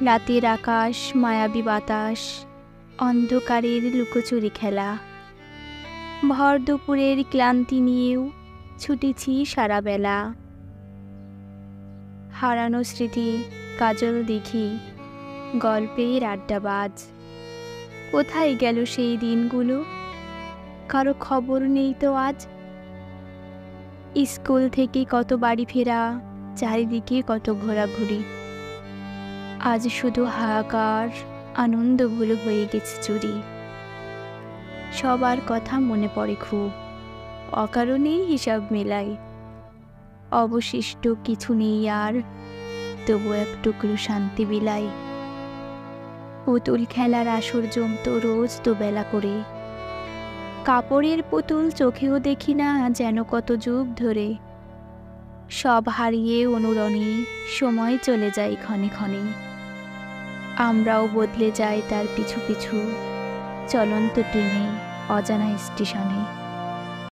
রাতের আকাশ, মায়াবী বাতাস, অন্ধকারের লুকোচুরি খেলা। ভর দুপুরের ক্লান্তি নিয়েও ছুটেছি সারা বেলা। হারানো স্মৃতি, কাজল দিঘি, গল্পের আড্ডাবাজ। কোথায় গেল সেই দিনগুলো? কারো খবর নেই তো আজ। স্কুল থেকে কত বাড়ি ফেরা, চারিদিকে কত ঘোরাঘুরি। আজ শুধু হাহাকার, আনন্দগুলো হয়ে গেছে চুরি। সবার কথা মনে পড়ে খুব, অকারণেই হিসাব মেলাই। অবশিষ্ট কিছু নেই আর, তবু এক টুকরো শান্তি বিলাই। পুতুল খেলার আসর জমত রোজ দুবেলা করে। কাপড়ের পুতুল চোখেও দেখি না যেন কত যুগ ধরে। সব হারিয়ে অনুরণে সময় চলে যায় ক্ষণে ক্ষণে। আমরাও বদলে যাই তার পিছু পিছু, চলন্ত ট্রেনে, অজানা স্টেশনে।